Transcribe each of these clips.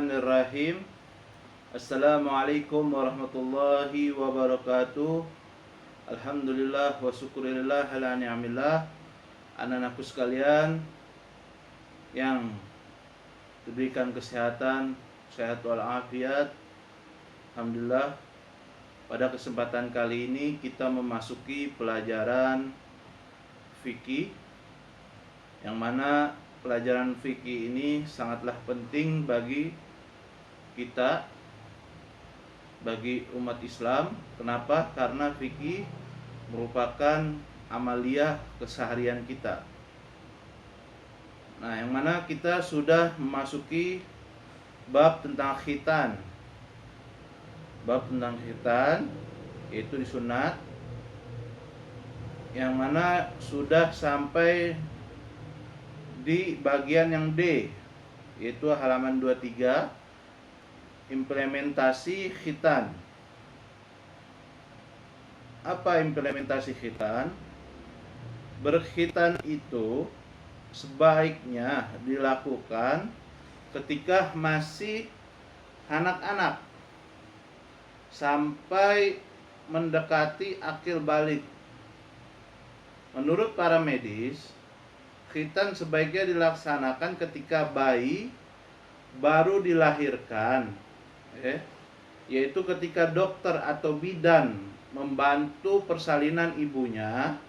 Bismillahirrahmanirrahim. Assalamualaikum warahmatullahi wabarakatuh. Alhamdulillah wa syukurillah ala ni'amillah. Anak-anakku sekalian yang diberikan kesehatan, sehat walafiat. Alhamdulillah, pada kesempatan kali ini kita memasuki pelajaran fikih, yang mana pelajaran fikih ini sangatlah penting bagi kita, bagi umat Islam. Kenapa? Karena fikih merupakan amaliyah keseharian kita. Nah, yang mana kita sudah memasuki bab tentang khitan. Bab tentang khitan yaitu disunat, yang mana sudah sampai di bagian yang D, yaitu halaman 23, implementasi khitan. Apa implementasi khitan? Berkhitan itu sebaiknya dilakukan ketika masih anak-anak sampai mendekati akil balik. Menurut para medis, khitan sebaiknya dilaksanakan ketika bayi baru dilahirkan, yaitu ketika dokter atau bidan membantu persalinan ibunya,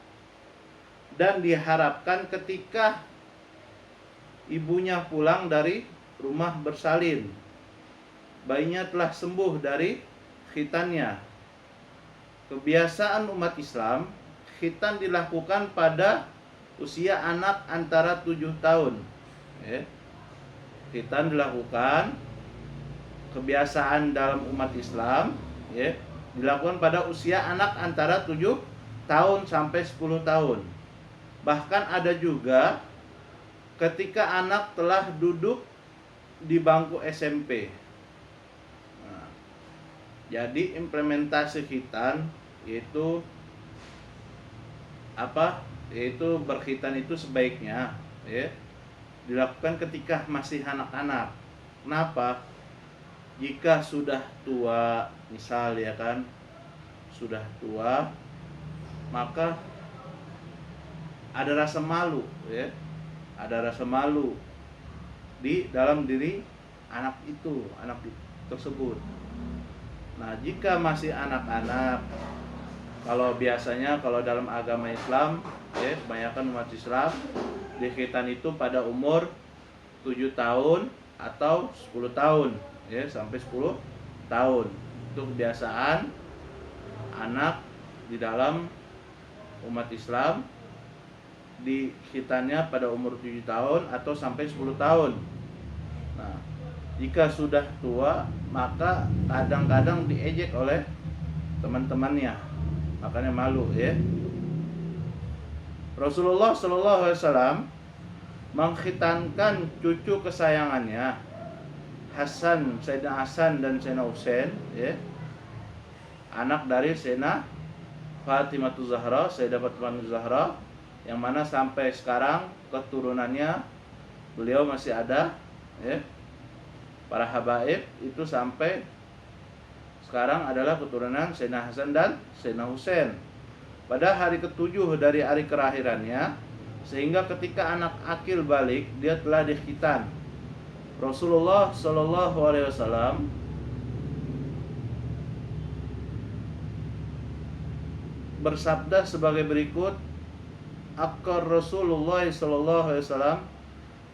dan diharapkan ketika ibunya pulang dari rumah bersalin, bayinya telah sembuh dari khitannya. Kebiasaan umat Islam, khitan dilakukan pada usia anak antara 7 tahun. Khitan dilakukan, kebiasaan dalam umat Islam, dilakukan pada usia anak antara 7 tahun sampai 10 tahun. Bahkan ada juga ketika anak telah duduk di bangku SMP. Nah, jadi implementasi khitan yaitu apa? Yaitu berkhitan itu sebaiknya dilakukan ketika masih anak-anak. Kenapa? Jika sudah tua, misal sudah tua, maka ada rasa malu, ada rasa malu di dalam diri anak tersebut. Nah, jika masih anak-anak, kalau biasanya kalau dalam agama Islam, kebanyakan umat Islam dikhitan itu pada umur 7 tahun atau 10 tahun, sampai 10 tahun. Itu kebiasaan anak di dalam umat Islam dikhitannya pada umur 7 tahun atau sampai 10 tahun. Nah, jika sudah tua, maka kadang-kadang diejek oleh teman-temannya, makanya malu. Rasulullah SAW mengkhitankan cucu kesayangannya, Sayyidina Hasan dan Sayyidina Husain, anak dari Sayyidina Fatimah Zahra, Sayyidah Fatimah Zahra, yang mana sampai sekarang keturunannya beliau masih ada, para habaib itu sampai sekarang adalah keturunan Sayyidina Hasan dan Sayyidina Husain. Pada hari ke-7 dari hari kelahirannya, sehingga ketika anak akil balik dia telah dikhitan. Rasulullah SAW bersabda sebagai berikut, akar Rasulullah SAW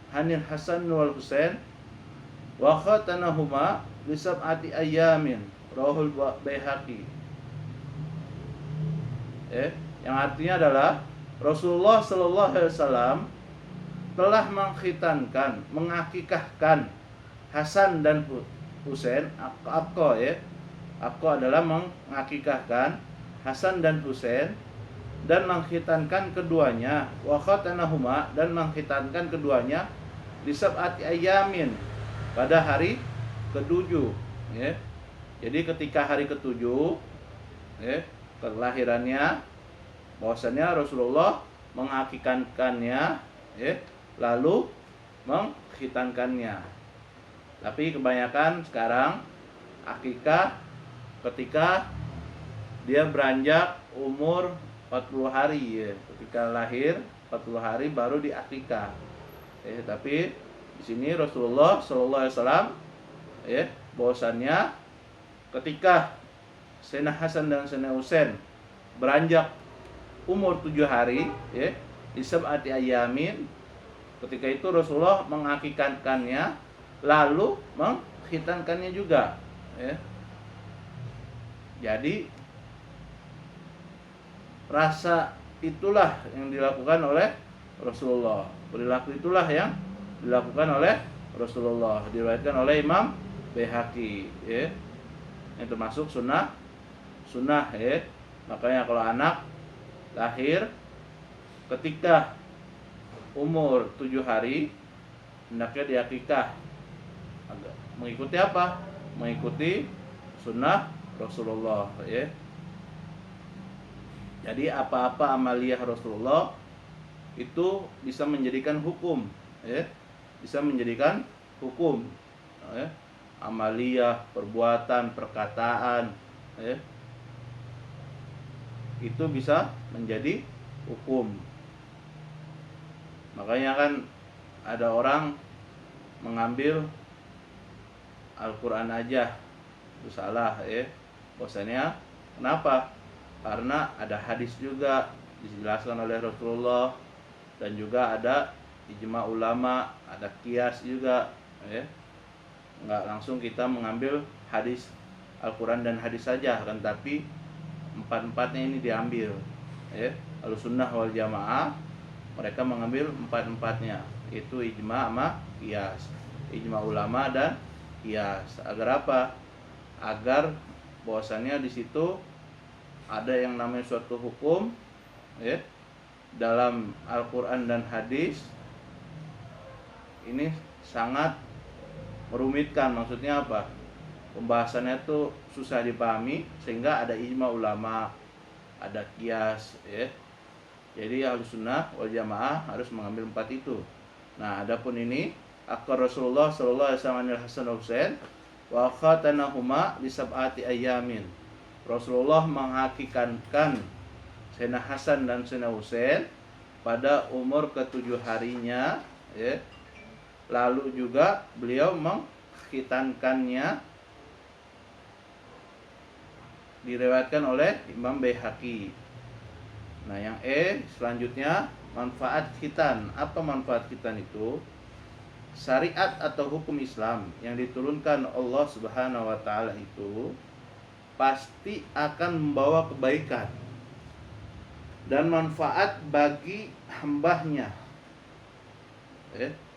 Hanil Hasan wal Husain wa khatanahuma li sab'ati ayyamin, rawahul Baihaqi. Yang artinya adalah Rasulullah SAW telah mengkhitankan, mengakikahkan Hasan dan Husain. Akko adalah mengakikahkan Hasan dan Husain, dan mengkhitankan keduanya, wa khatanahuma, dan mengkhitankan keduanya di sab'ati ayamin, pada hari ke-7. Jadi ketika hari ke-7 kelahirannya, bahwasanya Rasulullah mengakikankannya, lalu mengkhitankannya. Tapi kebanyakan sekarang akikah ketika dia beranjak umur 40 hari ya. Ketika lahir 40 hari baru diakikah. Tapi di sini Rasulullah Shallallahu Alaihi Wasallam bahwasannya ketika Sayyidina Hasan dan Sayyidina Husain beranjak umur 7 hari di sab'ati ayamin, ketika itu Rasulullah mengakikatkannya lalu mengkhitankannya juga Jadi rasa itulah yang dilakukan oleh Rasulullah, perilaku itulah yang dilakukan oleh Rasulullah, diriwayatkan oleh Imam Baihaqi yang termasuk sunnah makanya kalau anak lahir ketika umur 7 hari hendaknya diakikah. Mengikuti apa? Mengikuti sunnah Rasulullah Jadi apa-apa amaliyah Rasulullah itu bisa menjadikan hukum bisa menjadikan hukum amaliyah, perbuatan, perkataan itu bisa menjadi hukum. Makanya kan ada orang mengambil Al-Quran aja itu salah bahwasanya kenapa? Karena ada hadis juga dijelaskan oleh Rasulullah dan juga ada ijma ulama, ada kias juga nggak langsung kita mengambil hadis Al-Quran dan hadis saja kan, tapi empat-empatnya ini diambil Ahlussunnah wal Jamaah mereka mengambil empat-empatnya, itu ijma sama kias, ijma ulama dan kias. Agar apa? Agar bahwasannya di situ ada yang namanya suatu hukum dalam Al-Quran dan hadis ini sangat merumitkan. Maksudnya apa? Pembahasannya itu susah dipahami sehingga ada ijma ulama, ada kias Jadi Ahlussunnah wal Jamaah harus mengambil empat itu. Nah, adapun ini akar Rasulullah sallallahu alaihi wasallam Hasan Husain wa khatanahuma li sab'ati ayamin. Rasulullah menghakikatkan Sayyidina Hasan dan Sayyidina Husain pada umur ke-7 harinya Lalu juga beliau mengkhitankannya, diriwayatkan oleh Imam Baihaqi. Nah, yang selanjutnya manfaat khitan. Apa manfaat khitan itu? Syariat atau hukum Islam yang diturunkan Allah Subhanahu wa taala itu pasti akan membawa kebaikan dan manfaat bagi hambanya.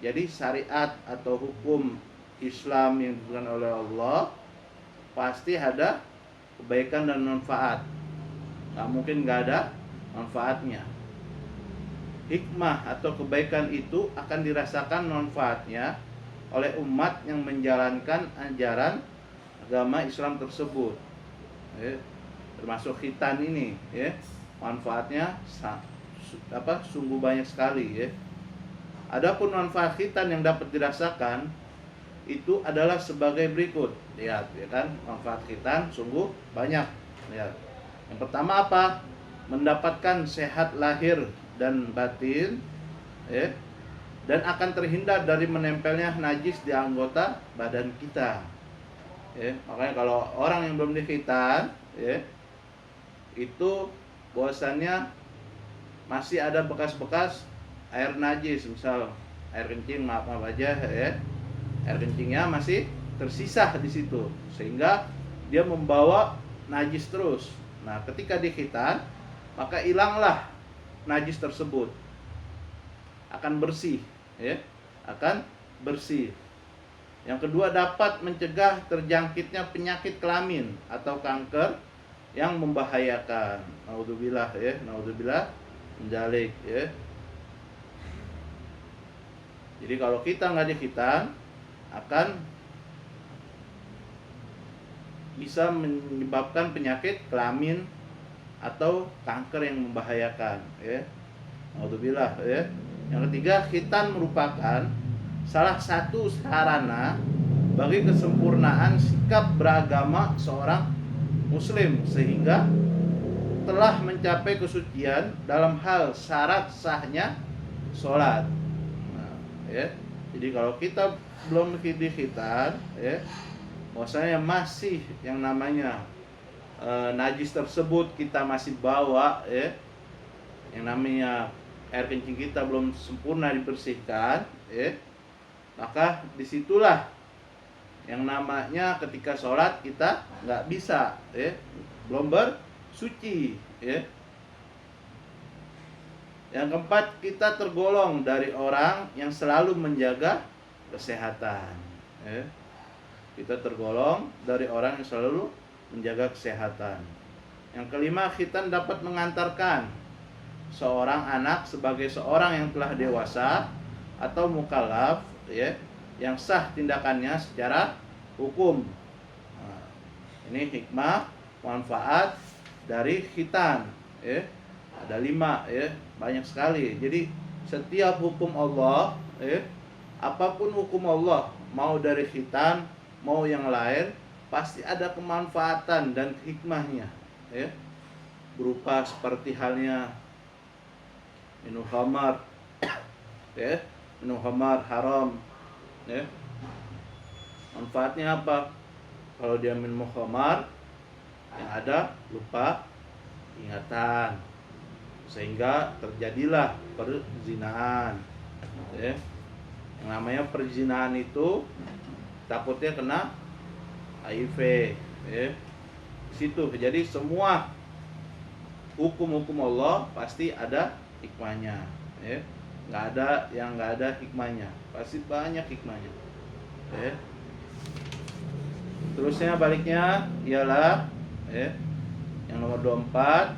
Jadi syariat atau hukum Islam yang diturunkan oleh Allah pasti ada kebaikan dan manfaat. Gak mungkin gak ada manfaatnya. Hikmah atau kebaikan itu akan dirasakan manfaatnya oleh umat yang menjalankan ajaran agama Islam tersebut. Termasuk khitan ini manfaatnya sungguh banyak sekali Adapun manfaat khitan yang dapat dirasakan itu adalah sebagai berikut. Lihat kan, manfaat khitan sungguh banyak. Lihat. Yang pertama apa? Mendapatkan sehat lahir dan batin dan akan terhindar dari menempelnya najis di anggota badan kita. Makanya kalau orang yang belum dikhitan itu bahwasannya masih ada bekas-bekas air najis, misal air kencing, maaf aja air kencingnya masih tersisa di situ sehingga dia membawa najis terus. Nah, ketika dikhitan maka hilanglah najis tersebut, akan bersih akan bersih. Yang kedua, dapat mencegah terjangkitnya penyakit kelamin atau kanker yang membahayakan. Naudzubillah naudzubillah menjalik Jadi kalau kita nggak dikhitan akan bisa menyebabkan penyakit kelamin atau kanker yang membahayakan Naudzubillah Yang ketiga, khitan merupakan salah satu sarana bagi kesempurnaan sikap beragama seorang muslim, sehingga telah mencapai kesucian dalam hal syarat sahnya sholat. Nah, ya. Jadi kalau kita belum di khitan, ya, bahwasanya masih yang namanya najis tersebut kita masih bawa, ya, yang namanya air kencing kita belum sempurna dibersihkan, ya, maka disitulah yang namanya ketika sholat kita nggak bisa, ya, belum bersuci, ya. Yang keempat, kita tergolong dari orang yang selalu menjaga kesehatan, ya. Kita tergolong dari orang yang selalu menjaga kesehatan. Yang kelima, khitan dapat mengantarkan seorang anak sebagai seorang yang telah dewasa atau mukallaf, ya, yang sah tindakannya secara hukum. Nah, ini hikmah manfaat dari khitan, ya. Ada 5, ya, banyak sekali. Jadi setiap hukum Allah, ya, apapun hukum Allah, mau dari khitan mau yang lain, pasti ada kemanfaatan dan hikmahnya, ya. Berupa seperti halnya minum khamar, ya, minum khamar haram, ya. Manfaatnya apa? Kalau dia minum khamar, yang ada lupa ingatan, sehingga terjadilah perzinahan, ya. Yang namanya perzinahan itu takutnya kena HIV, ya. Di situ. Jadi semua hukum-hukum Allah pasti ada hikmahnya, ya. Nggak ada yang nggak ada hikmahnya, pasti banyak hikmahnya, ya. Terusnya baliknya ialah, ya, yang nomor 24,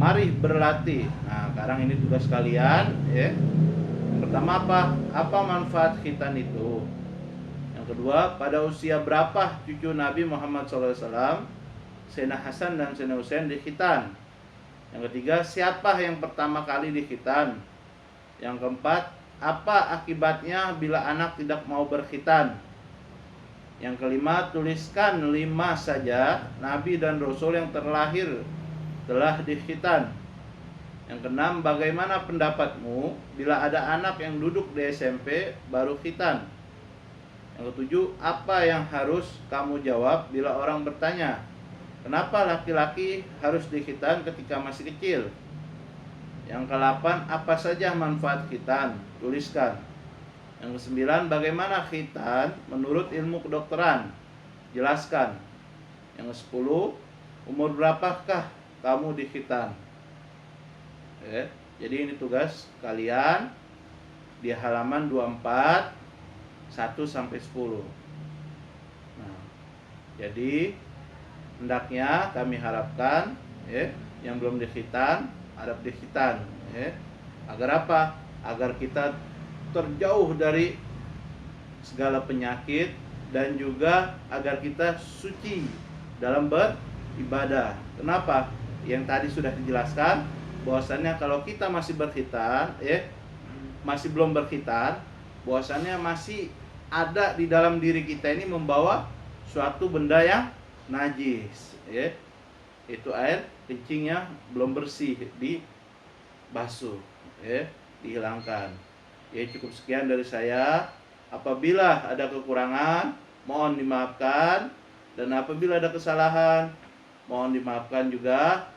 mari berlatih. Nah, sekarang ini tugas kalian, ya. Yang pertama apa manfaat khitan itu? Yang kedua, pada usia berapa cucu Nabi Muhammad SAW, Sayyidina Hasan dan Sayyidina Husain dikhitan? Yang ketiga, siapa yang pertama kali dikhitan? Yang keempat, apa akibatnya bila anak tidak mau berkhitan? Yang kelima, tuliskan 5 saja Nabi dan Rasul yang terlahir telah dikhitan. Yang keenam, bagaimana pendapatmu bila ada anak yang duduk di SMP baru khitan? Yang ketujuh, apa yang harus kamu jawab bila orang bertanya, kenapa laki-laki harus dikhitan ketika masih kecil? Yang ke-8, apa saja manfaat khitan? Tuliskan. Yang ke-9, bagaimana khitan menurut ilmu kedokteran? Jelaskan. Yang ke-10, umur berapakah kamu dikhitan? Ya, jadi ini tugas kalian di halaman 24 1-10. Nah, jadi hendaknya kami harapkan, ya, yang belum dikhitan harap dikhitan, ya. Agar apa? Agar kita terjauh dari segala penyakit dan juga agar kita suci dalam beribadah. Kenapa? Yang tadi sudah dijelaskan bahwasannya kalau kita masih berkhitan, ya, masih belum berkhitan, bahwasannya masih ada di dalam diri kita ini membawa suatu benda yang najis, ya. Itu air kencingnya belum bersih, dibasuh, ya, dihilangkan. Ya, cukup sekian dari saya. Apabila ada kekurangan, mohon dimaafkan, dan apabila ada kesalahan, mohon dimaafkan juga.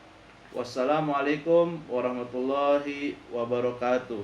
Wassalamualaikum warahmatullahi wabarakatuh.